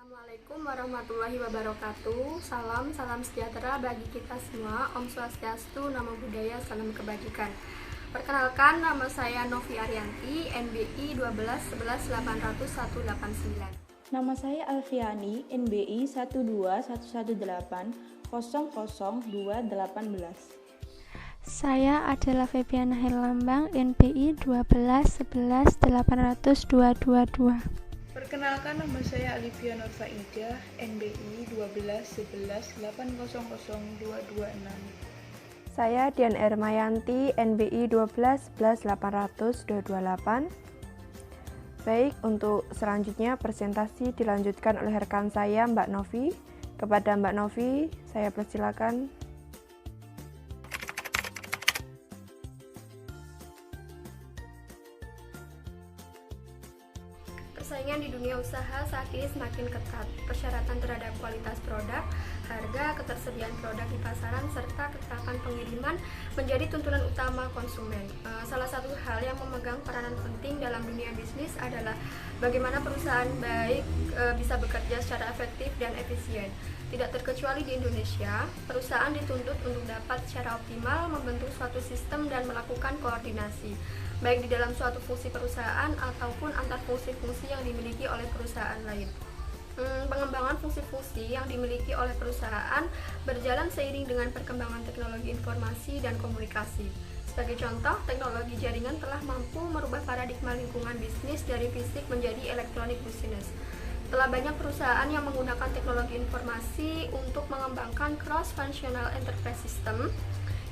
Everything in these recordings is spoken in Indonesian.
Assalamualaikum warahmatullahi wabarakatuh. Salam sejahtera bagi kita semua. Om Swastiastu, Namo Buddhaya, salam kebajikan. Perkenalkan, nama saya Novi Arianti, NBI 121180189. Nama saya Alfiani, NBI 12118000218. Saya adalah Febiana Herlambang, NBI 12118002222. Perkenalkan, nama saya Alivia Nurfaidah, NBI 12118002226. Saya Dian Ermayanti, NBI 12118002228. Baik, untuk selanjutnya presentasi dilanjutkan oleh rekan saya Mbak Novi. Kepada Mbak Novi, saya persilakan. Persaingan di dunia usaha saat ini semakin ketat. Persyaratan terhadap kualitas produk, harga, ketersediaan produk di pasaran, serta ketaatan pengiriman menjadi tuntunan utama konsumen. Salah satu hal yang memegang peranan penting dalam dunia bisnis adalah bagaimana perusahaan baik bisa bekerja secara efektif dan efisien. Tidak terkecuali di Indonesia, perusahaan dituntut untuk dapat secara optimal membentuk suatu sistem dan melakukan koordinasi, baik di dalam suatu fungsi perusahaan ataupun antar fungsi-fungsi yang dimiliki oleh perusahaan lain. Pengembangan fungsi-fungsi yang dimiliki oleh perusahaan berjalan seiring dengan perkembangan teknologi informasi dan komunikasi. Sebagai contoh, teknologi jaringan telah mampu merubah paradigma lingkungan bisnis dari fisik menjadi electronic business. Telah banyak perusahaan yang menggunakan teknologi informasi untuk mengembangkan cross-functional enterprise system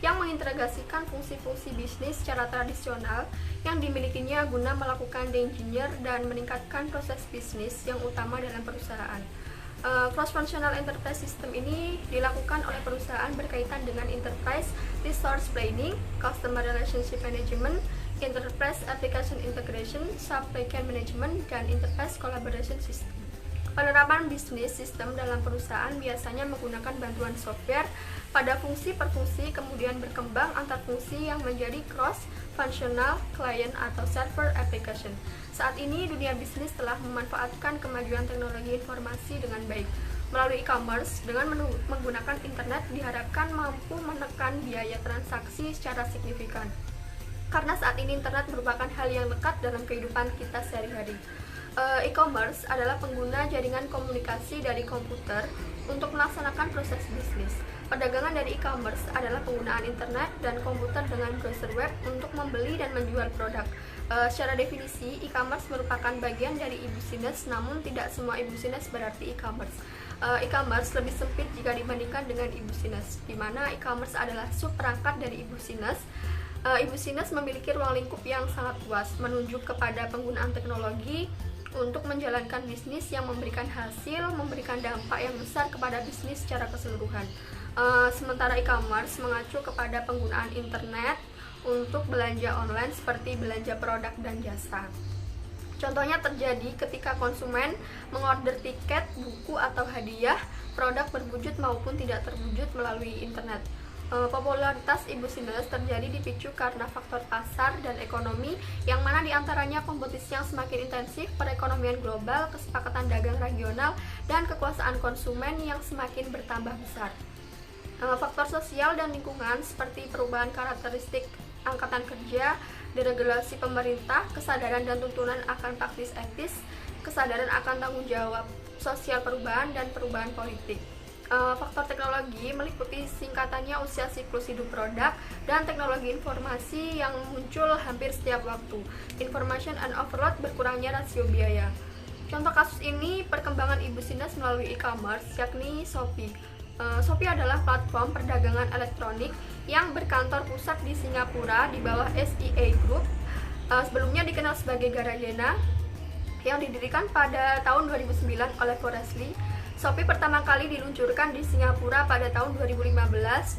yang mengintegrasikan fungsi-fungsi bisnis secara tradisional yang dimilikinya guna melakukan de-engineer dan meningkatkan proses bisnis yang utama dalam perusahaan. Cross-functional enterprise system ini dilakukan oleh perusahaan berkaitan dengan enterprise resource planning, customer relationship management, enterprise application integration, supply chain management, dan enterprise collaboration system. Penerapan bisnis sistem dalam perusahaan biasanya menggunakan bantuan software pada fungsi per fungsi, kemudian berkembang antar fungsi yang menjadi cross-functional client atau server application. Saat ini dunia bisnis telah memanfaatkan kemajuan teknologi informasi dengan baik. Melalui e-commerce, dengan menggunakan internet diharapkan mampu menekan biaya transaksi secara signifikan. Karena saat ini internet merupakan hal yang lekat dalam kehidupan kita sehari-hari. E-commerce adalah pengguna jaringan komunikasi dari komputer untuk melaksanakan proses bisnis. Perdagangan dari e-commerce adalah penggunaan internet dan komputer dengan browser web untuk membeli dan menjual produk. Secara definisi, e-commerce merupakan bagian dari e-business, namun tidak semua e-business berarti e-commerce. E-commerce lebih sempit jika dibandingkan dengan e-business, di mana e-commerce adalah subperangkat dari e-business. E-business memiliki ruang lingkup yang sangat luas, menunjuk kepada penggunaan teknologi untuk menjalankan bisnis yang memberikan hasil, memberikan dampak yang besar kepada bisnis secara keseluruhan. Sementara e-commerce mengacu kepada penggunaan internet untuk belanja online seperti belanja produk dan jasa. Contohnya terjadi ketika konsumen mengorder tiket, buku, atau hadiah, produk berwujud maupun tidak terwujud melalui internet. Popularitas e-business terjadi dipicu karena faktor pasar dan ekonomi, yang mana diantaranya kompetisi yang semakin intensif, perekonomian global, kesepakatan dagang regional, dan kekuasaan konsumen yang semakin bertambah besar. Faktor sosial dan lingkungan seperti perubahan karakteristik angkatan kerja, deregulasi pemerintah, kesadaran dan tuntunan akan praktis etis, kesadaran akan tanggung jawab sosial perubahan, dan perubahan politik. Faktor teknologi meliputi singkatannya usia siklus hidup produk dan teknologi informasi yang muncul hampir setiap waktu. Information and overload, berkurangnya rasio biaya. Contoh kasus ini perkembangan e-business melalui e-commerce, yakni Shopee. Shopee adalah platform perdagangan elektronik yang berkantor pusat di Singapura di bawah SEA Group. Sebelumnya dikenal sebagai Garayana, yang didirikan pada tahun 2009 oleh Forrest Li. Shopee pertama kali diluncurkan di Singapura pada tahun 2015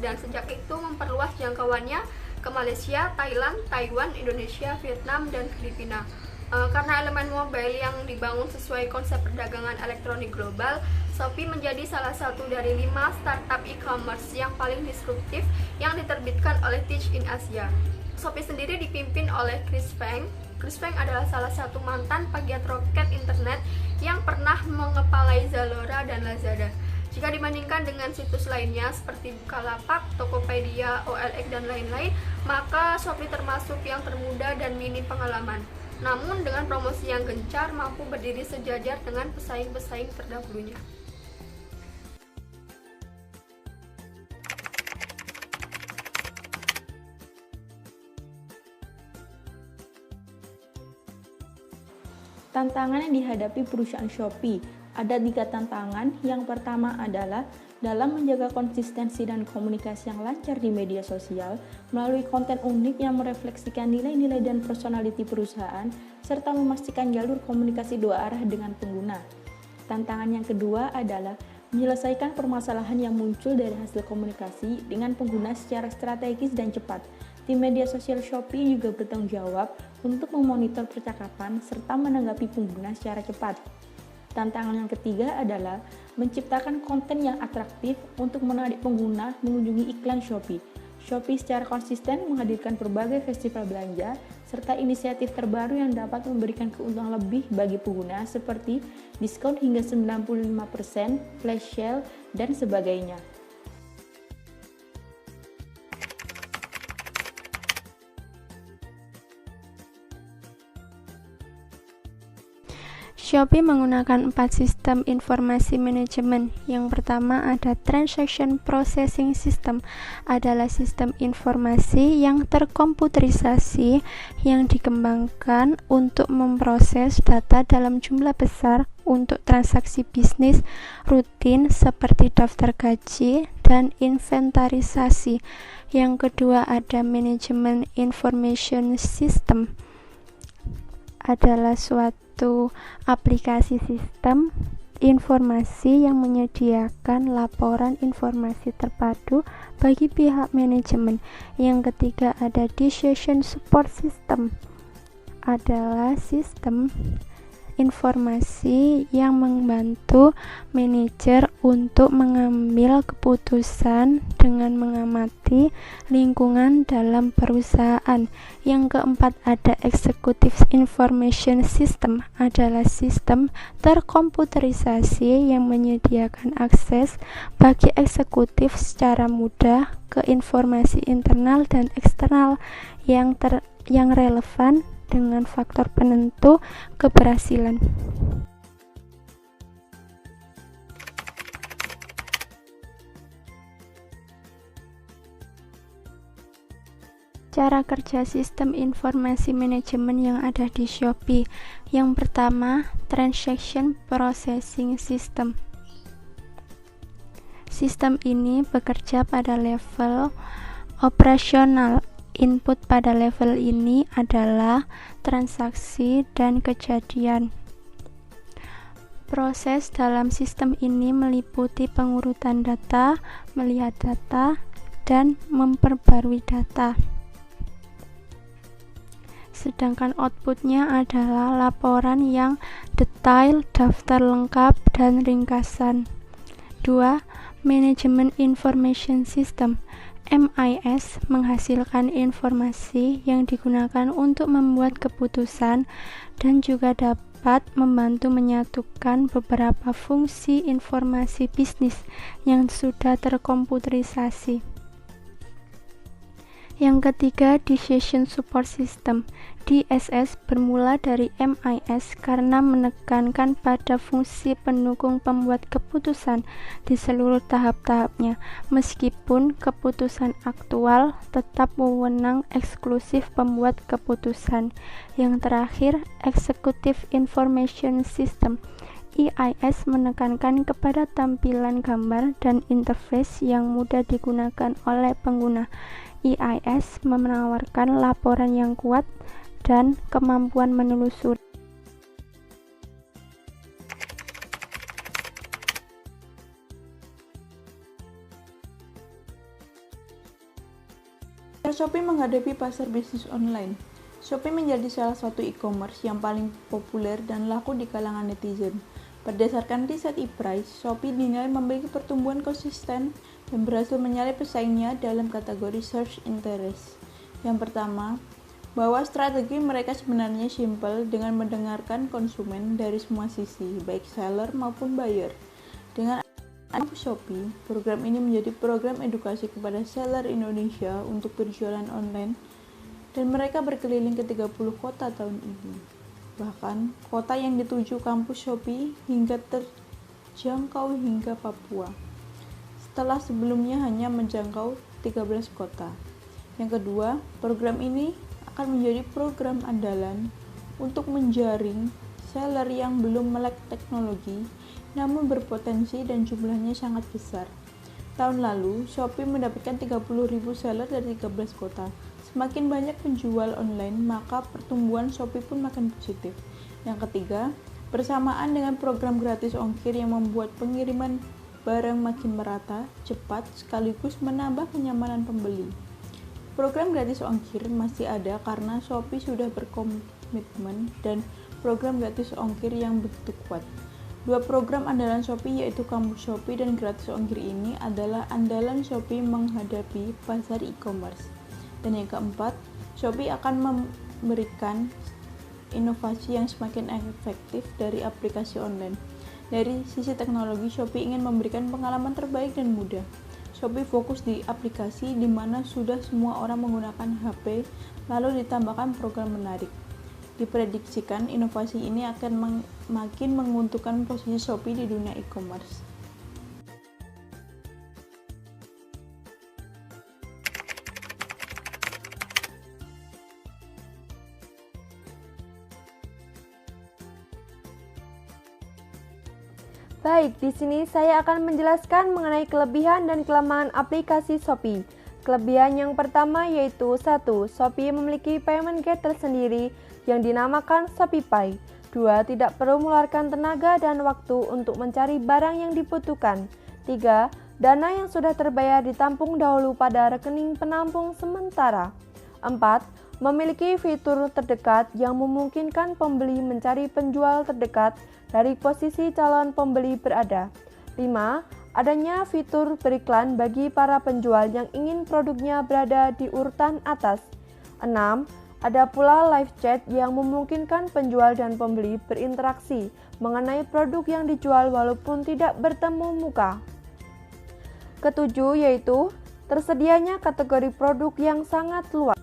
dan sejak itu memperluas jangkauannya ke Malaysia, Thailand, Taiwan, Indonesia, Vietnam, dan Filipina. Karena elemen mobile yang dibangun sesuai konsep perdagangan elektronik global, Shopee menjadi salah satu dari 5 startup e-commerce yang paling disruptif yang diterbitkan oleh Teach in Asia. Shopee sendiri dipimpin oleh Chris Feng, Chris Peng adalah salah satu mantan pegiat roket internet yang pernah mengepalai Zalora dan Lazada. Jika dibandingkan dengan situs lainnya seperti Bukalapak, Tokopedia, OLX, dan lain-lain, maka Shopee termasuk yang termuda dan minim pengalaman. Namun dengan promosi yang gencar mampu berdiri sejajar dengan pesaing-pesaing terdahulunya. Tantangan yang dihadapi perusahaan Shopee. Ada 3 tantangan. Yang pertama adalah dalam menjaga konsistensi dan komunikasi yang lancar di media sosial melalui konten unik yang merefleksikan nilai-nilai dan personality perusahaan serta memastikan jalur komunikasi 2 arah dengan pengguna. Tantangan yang kedua adalah menyelesaikan permasalahan yang muncul dari hasil komunikasi dengan pengguna secara strategis dan cepat. Tim media sosial Shopee juga bertanggung jawab untuk memonitor percakapan serta menanggapi pengguna secara cepat. Tantangan yang ketiga adalah menciptakan konten yang atraktif untuk menarik pengguna mengunjungi iklan Shopee. Shopee secara konsisten menghadirkan berbagai festival belanja serta inisiatif terbaru yang dapat memberikan keuntungan lebih bagi pengguna seperti diskon hingga 95%, flash sale, dan sebagainya. Shopee menggunakan 4 sistem informasi manajemen. Yang pertama ada Transaction Processing System, adalah sistem informasi yang terkomputerisasi yang dikembangkan untuk memproses data dalam jumlah besar untuk transaksi bisnis rutin seperti daftar gaji dan inventarisasi. Yang kedua ada Management Information System, adalah suatu aplikasi sistem informasi yang menyediakan laporan informasi terpadu bagi pihak manajemen. Yang ketiga ada Decision Support System, adalah sistem informasi yang membantu manajer untuk mengambil keputusan dengan mengamati lingkungan dalam perusahaan. Yang keempat ada Executive Information System, adalah sistem terkomputerisasi yang menyediakan akses bagi eksekutif secara mudah ke informasi internal dan eksternal yang relevan dengan faktor penentu keberhasilan. Cara kerja sistem informasi manajemen yang ada di Shopee. Yang pertama, Transaction Processing System. Sistem ini bekerja pada level operasional. Input pada level ini adalah transaksi dan kejadian. Proses dalam sistem ini meliputi pengurutan data, melihat data, dan memperbarui data. Sedangkan outputnya adalah laporan yang detail, daftar lengkap, dan ringkasan. 2. Management Information System. MIS menghasilkan informasi yang digunakan untuk membuat keputusan dan juga dapat membantu menyatukan beberapa fungsi informasi bisnis yang sudah terkomputerisasi. Yang ketiga, Decision Support System. DSS bermula dari MIS karena menekankan pada fungsi pendukung pembuat keputusan di seluruh tahap-tahapnya, meskipun keputusan aktual tetap wewenang eksklusif pembuat keputusan. Yang terakhir, Executive Information System. EIS menekankan kepada tampilan gambar dan interface yang mudah digunakan oleh pengguna. EIS menawarkan laporan yang kuat dan kemampuan menelusuri. Shopee menghadapi pasar bisnis online. Shopee menjadi salah satu e-commerce yang paling populer dan laku di kalangan netizen. Berdasarkan riset ePrice, Shopee dinilai memiliki pertumbuhan konsisten dan berhasil menyalip pesaingnya dalam kategori search interest. Yang pertama, bahwa strategi mereka sebenarnya simpel dengan mendengarkan konsumen dari semua sisi, baik seller maupun buyer. Dengan Kampus Shopee, program ini menjadi program edukasi kepada seller Indonesia untuk berjualan online, dan mereka berkeliling ke 30 kota tahun ini. Bahkan, kota yang dituju Kampus Shopee hingga terjangkau hingga Papua, setelah sebelumnya hanya menjangkau 13 kota. Yang kedua, program ini akan menjadi program andalan untuk menjaring seller yang belum melek teknologi namun berpotensi dan jumlahnya sangat besar. Tahun lalu, Shopee mendapatkan 30.000 seller dari 13 kota. Semakin banyak penjual online, maka pertumbuhan Shopee pun makin positif. Yang ketiga, bersamaan dengan program gratis ongkir yang membuat pengiriman barang makin merata, cepat, sekaligus menambah kenyamanan pembeli. Program gratis ongkir masih ada karena Shopee sudah berkomitmen dan program gratis ongkir yang begitu kuat. Dua program andalan Shopee yaitu Kampus Shopee dan gratis ongkir ini adalah andalan Shopee menghadapi pasar e-commerce. Dan yang keempat, Shopee akan memberikan inovasi yang semakin efektif dari aplikasi online. Dari sisi teknologi, Shopee ingin memberikan pengalaman terbaik dan mudah. Shopee fokus di aplikasi di mana sudah semua orang menggunakan HP, lalu ditambahkan program menarik. Diprediksikan inovasi ini akan makin menguntungkan posisi Shopee di dunia e-commerce. Baik, di sini saya akan menjelaskan mengenai kelebihan dan kelemahan aplikasi Shopee. Kelebihan yang pertama yaitu 1. Shopee memiliki payment gate tersendiri yang dinamakan ShopeePay. 2. Tidak perlu mengeluarkan tenaga dan waktu untuk mencari barang yang dibutuhkan. 3. Dana yang sudah terbayar ditampung dahulu pada rekening penampung sementara. 4. Memiliki fitur terdekat yang memungkinkan pembeli mencari penjual terdekat dari posisi calon pembeli berada. 5. Adanya fitur beriklan bagi para penjual yang ingin produknya berada di urutan atas. 6. Ada pula live chat yang memungkinkan penjual dan pembeli berinteraksi mengenai produk yang dijual walaupun tidak bertemu muka. Ketujuh yaitu tersedianya kategori produk yang sangat luas.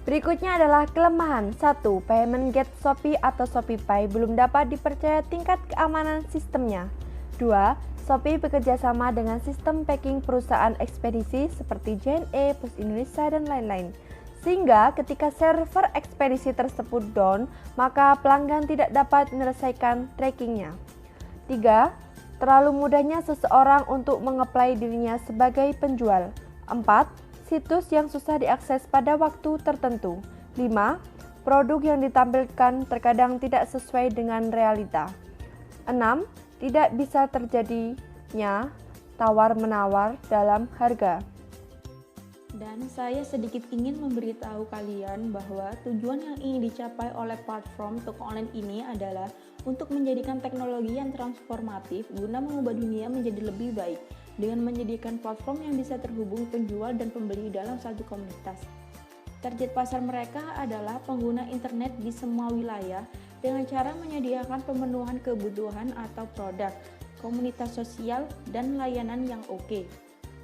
Berikutnya adalah kelemahan. 1. Payment gate Shopee atau ShopeePay belum dapat dipercaya tingkat keamanan sistemnya. 2. Shopee bekerja sama dengan sistem packing perusahaan ekspedisi seperti JNE, Pos Indonesia, dan lain-lain. Sehingga ketika server ekspedisi tersebut down, maka pelanggan tidak dapat menyelesaikan trackingnya. 3. Terlalu mudahnya seseorang untuk mengapply dirinya sebagai penjual. 4. Situs yang susah diakses pada waktu tertentu. 5. Produk yang ditampilkan terkadang tidak sesuai dengan realita. 6. Tidak bisa terjadinya tawar-menawar dalam harga. Dan saya sedikit ingin memberitahu kalian bahwa tujuan yang ingin dicapai oleh platform toko online ini adalah untuk menjadikan teknologi yang transformatif guna mengubah dunia menjadi lebih baik dengan menyediakan platform yang bisa terhubung penjual dan pembeli dalam satu komunitas. Target pasar mereka adalah pengguna internet di semua wilayah dengan cara menyediakan pemenuhan kebutuhan atau produk, komunitas sosial, dan layanan yang oke.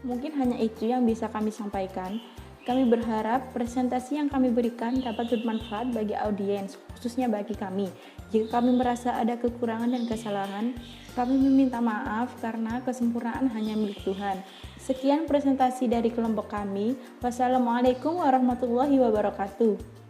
Mungkin hanya itu yang bisa kami sampaikan. Kami berharap presentasi yang kami berikan dapat bermanfaat bagi audiens, khususnya bagi kami. Jika kami merasa ada kekurangan dan kesalahan, kami meminta maaf karena kesempurnaan hanya milik Tuhan. Sekian presentasi dari kelompok kami. Wassalamualaikum warahmatullahi wabarakatuh.